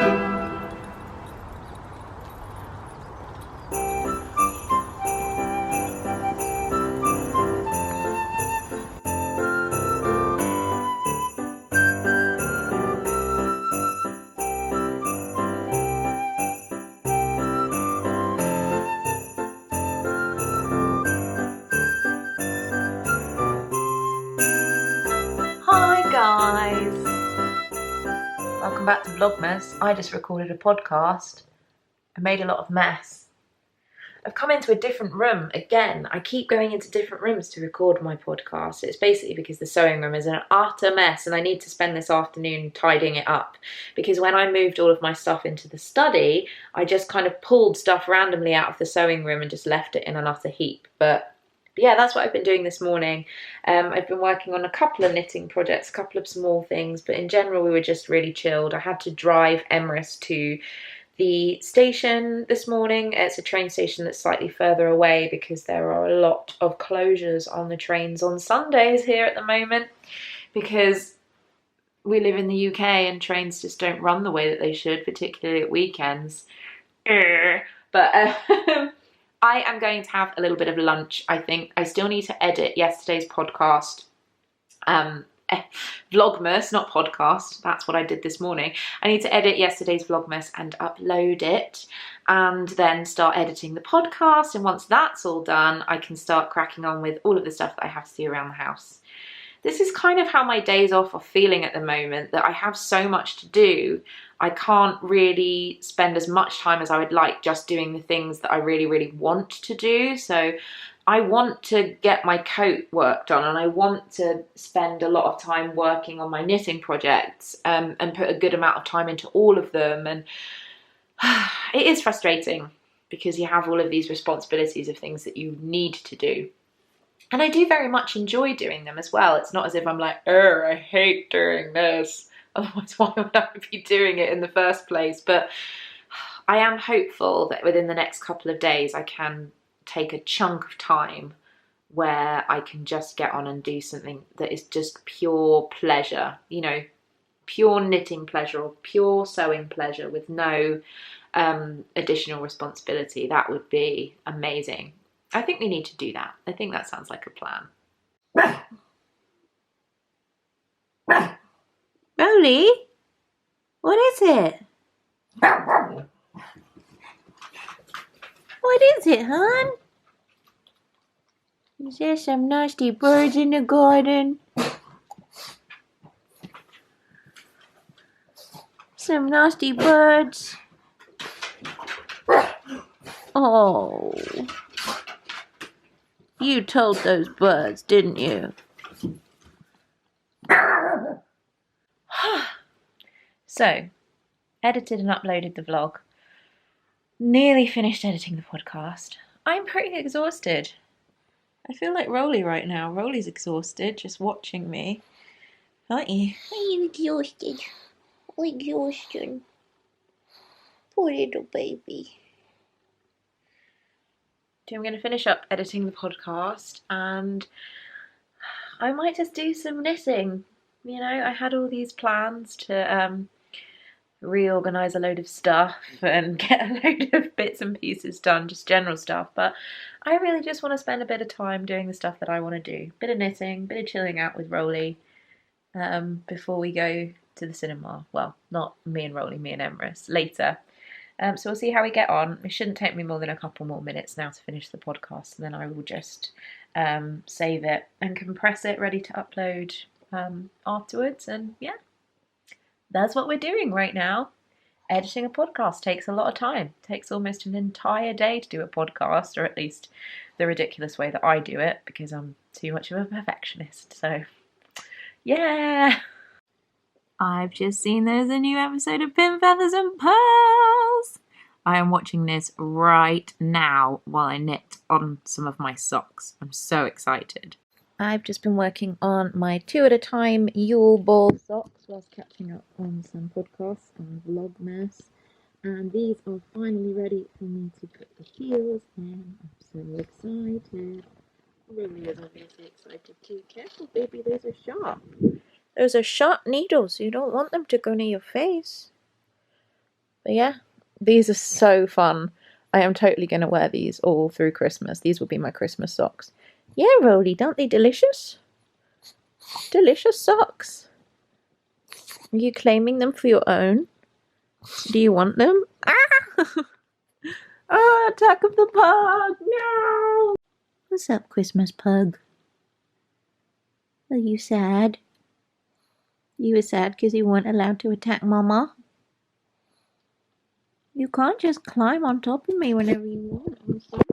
Hi guys! Welcome back to Vlogmas. I just recorded a podcast. I made a lot of mess. I've come into a different room again. I keep going into different rooms to record my podcast. It's basically because the sewing room is an utter mess and I need to spend this afternoon tidying it up. Because when I moved all of my stuff into the study, I just kind of pulled stuff randomly out of the sewing room and just left it in an utter heap. But yeah, that's what I've been doing this morning. I've been working on a couple of knitting projects, a couple of small things, but in general we were just really chilled. I had to drive Emrys to the station this morning. It's a train station that's slightly further away because there are a lot of closures on the trains on Sundays here at the moment because we live in the UK and trains just don't run the way that they should, particularly at weekends. But I am going to have a little bit of lunch, I think. I still need to edit yesterday's podcast. Vlogmas, not podcast. That's what I did this morning. I need to edit yesterday's Vlogmas and upload it and then start editing the podcast. And once that's all done, I can start cracking on with all of the stuff that I have to do around the house. This is kind of how my days off are feeling at the moment, that I have so much to do. I can't really spend as much time as I would like just doing the things that I really, really want to do. So I want to get my coat worked on and I want to spend a lot of time working on my knitting projects and put a good amount of time into all of them. And it is frustrating because you have all of these responsibilities of things that you need to do. And I do very much enjoy doing them as well. It's not as if I'm like, I hate doing this. Otherwise, why would I be doing it in the first place? But I am hopeful that within the next couple of days, I can take a chunk of time where I can just get on and do something that is just pure pleasure, you know, pure knitting pleasure or pure sewing pleasure with no additional responsibility. That would be amazing. I think we need to do that. I think that sounds like a plan. Rolly? What is it? What is it, hon? Is there some nasty birds in the garden? Some nasty birds. Oh. You told those birds, didn't you? So, edited and uploaded the vlog. Nearly finished editing the podcast. I'm pretty exhausted. I feel like Rolly right now. Rolly's exhausted just watching me. Aren't you? I'm exhausted. Exhaustion. Poor little baby. I'm going to finish up editing the podcast and I might just do some knitting. You know, I had all these plans to reorganise a load of stuff and get a load of bits and pieces done, just general stuff, but I really just want to spend a bit of time doing the stuff that I want to do. Bit of knitting, bit of chilling out with Rolly before we go to the cinema. Well, not me and Rolly, me and Emrys, later. So we'll see how we get on. It shouldn't take me more than a couple more minutes now to finish the podcast, and then I will just save it and compress it, ready to upload afterwards. And yeah, that's what we're doing right now. Editing a podcast takes a lot of time. It takes almost an entire day to do a podcast, or at least the ridiculous way that I do it, because I'm too much of a perfectionist. So yeah. I've just seen there's a new episode of Pin Feathers and Pearls. I am watching this right now while I knit on some of my socks. I'm so excited. I've just been working on my 2 at a time Yule Ball socks whilst catching up on some podcasts on Vlogmas. And these are finally ready for me to put the heels in. I'm so excited. Really is obviously excited too. Careful, baby, those are sharp. Those are sharp needles. You don't want them to go near your face. But yeah, these are so fun. I am totally going to wear these all through Christmas. These will be my Christmas socks. Yeah, Rolly, don't they delicious? Delicious socks. Are you claiming them for your own? Do you want them? Ah! Oh, attack of the pug! No! What's up, Christmas pug? Are you sad? You were sad because you weren't allowed to attack Mama? You can't just climb on top of me whenever you want. I'm sorry.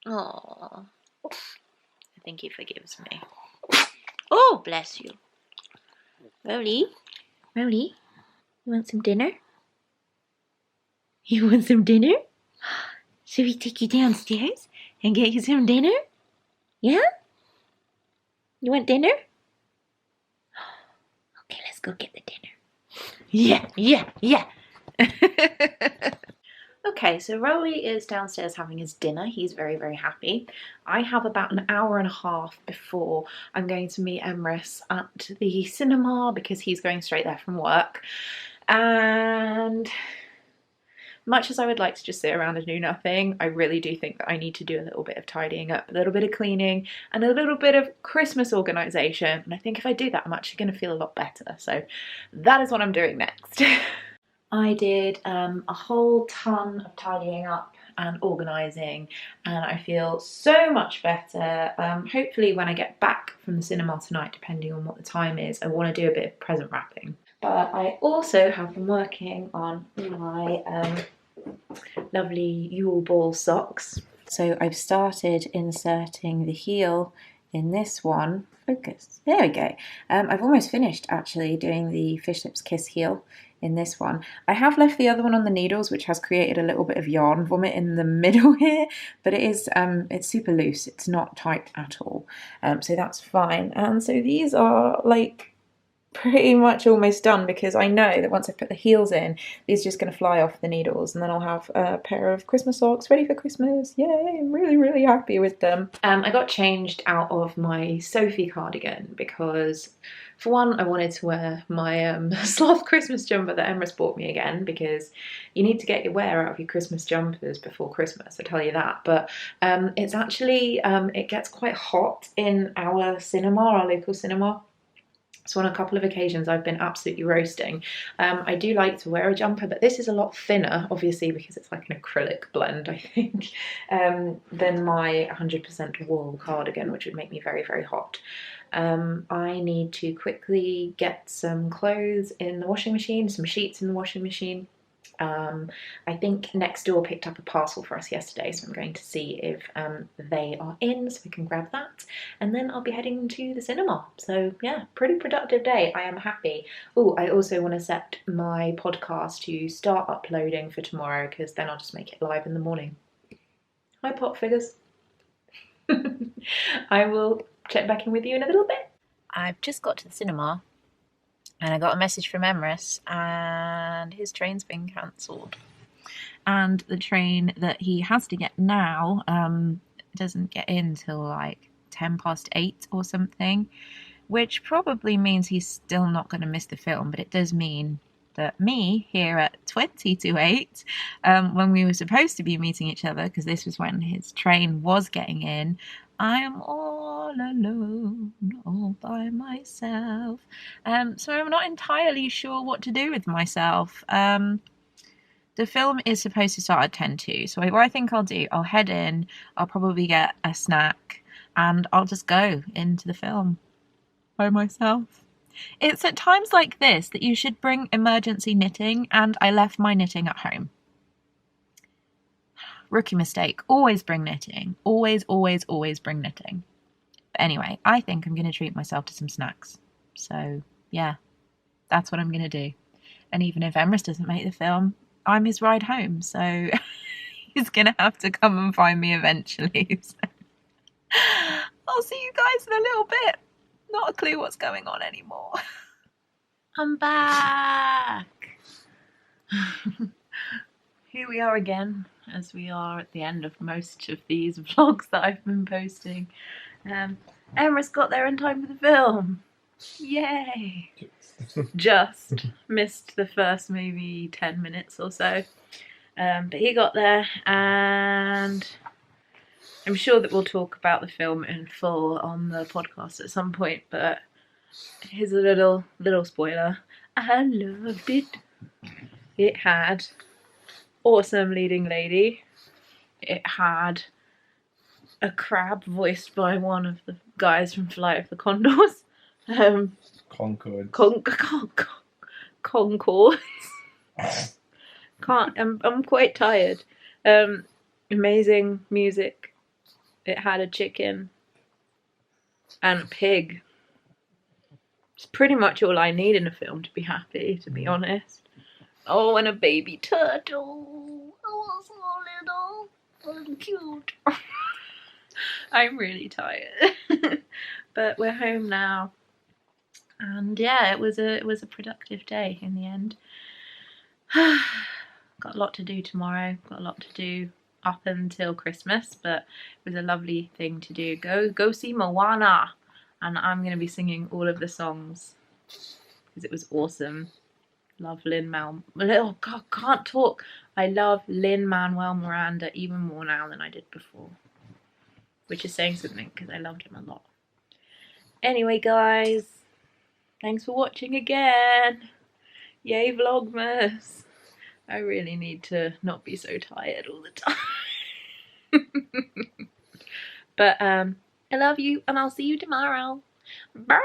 Aww. I think he forgives me. Oh, bless you. Rolly? Rolly? You want some dinner? You want some dinner? Should we take you downstairs and get you some dinner? Yeah? You want dinner? Okay, let's go get the dinner. Yeah, yeah, yeah. Okay, so Rolly is downstairs having his dinner. He's very, very happy. I have about an hour and a half before I'm going to meet Emrys at the cinema because he's going straight there from work. And much as I would like to just sit around and do nothing, I really do think that I need to do a little bit of tidying up, a little bit of cleaning, and a little bit of Christmas organisation. And I think if I do that, I'm actually going to feel a lot better. So that is what I'm doing next. I did a whole ton of tidying up and organising, and I feel so much better. Hopefully when I get back from the cinema tonight, depending on what the time is, I want to do a bit of present wrapping. But I also have been working on my lovely Yule Ball socks. So I've started inserting the heel in this one. Focus. There we go. I've almost finished actually doing the Fish Lips Kiss heel in this one. I have left the other one on the needles, which has created a little bit of yarn vomit in the middle here, but it is it's super loose. It's not tight at all, so that's fine. And so these are like pretty much almost done because I know that once I put the heels in, these are just going to fly off the needles, and then I'll have a pair of Christmas socks ready for Christmas. Yay, I'm really, really happy with them. I got changed out of my Sophie cardigan because, for one, I wanted to wear my sloth Christmas jumper that Emrys bought me again, because you need to get your wear out of your Christmas jumpers before Christmas, I tell you that. But it's actually, it gets quite hot in our cinema, our local cinema. So on a couple of occasions I've been absolutely roasting. I do like to wear a jumper, but this is a lot thinner, obviously, because it's like an acrylic blend, I think, than my 100% wool cardigan, which would make me very, very hot. I need to quickly get some clothes in the washing machine, some sheets in the washing machine. I think Nextdoor picked up a parcel for us yesterday, so I'm going to see if they are in so we can grab that, and then I'll be heading to the cinema. So yeah, pretty productive day. I am happy. Oh, I also want to set my podcast to start uploading for tomorrow, because then I'll just make it live in the morning. Hi pop figures. I will check back in with you in a little bit. I've just got to the cinema and I got a message from Emrys, and his train's been cancelled. And the train that he has to get now doesn't get in till like 8:10 or something, which probably means he's still not going to miss the film, but it does mean that me, here at 20 to 8, when we were supposed to be meeting each other, because this was when his train was getting in, I am all alone, all by myself. So I'm not entirely sure what to do with myself. The film is supposed to start at 10:02, so what I think I'll do, I'll head in, I'll probably get a snack, and I'll just go into the film by myself. It's at times like this that you should bring emergency knitting, and I left my knitting at home. Rookie mistake. Always bring knitting. Always, always, always bring knitting. But anyway, I think I'm going to treat myself to some snacks. So, yeah, that's what I'm going to do. And even if Emrys doesn't make the film, I'm his ride home. So he's going to have to come and find me eventually. So I'll see you guys in a little bit. Not a clue what's going on anymore. I'm back. Here we are again, as we are at the end of most of these vlogs that I've been posting. Emrys got there in time for the film. Yay! Just missed the first maybe 10 minutes or so. But he got there, and I'm sure that we'll talk about the film in full on the podcast at some point, but here's a little spoiler. I loved it. It had awesome leading lady. It had a crab voiced by one of the guys from Flight of the Condors. Concord. Concord. I'm quite tired. Amazing music. It had a chicken and a pig. It's pretty much all I need in a film to be happy, to be honest. Oh, and a baby turtle. Oh, so little and cute. I'm really tired. But we're home now. And yeah, it was a productive day in the end. Got a lot to do tomorrow. Got a lot to do up until Christmas, but it was a lovely thing to do. Go see Moana, and I'm going to be singing all of the songs because it was awesome. Love Lin-Manuel. Oh God, can't talk. I love Lin-Manuel Miranda even more now than I did before, which is saying something because I loved him a lot. Anyway, guys, thanks for watching again. Yay, Vlogmas. I really need to not be so tired all the time. But I love you, and I'll see you tomorrow. Bye.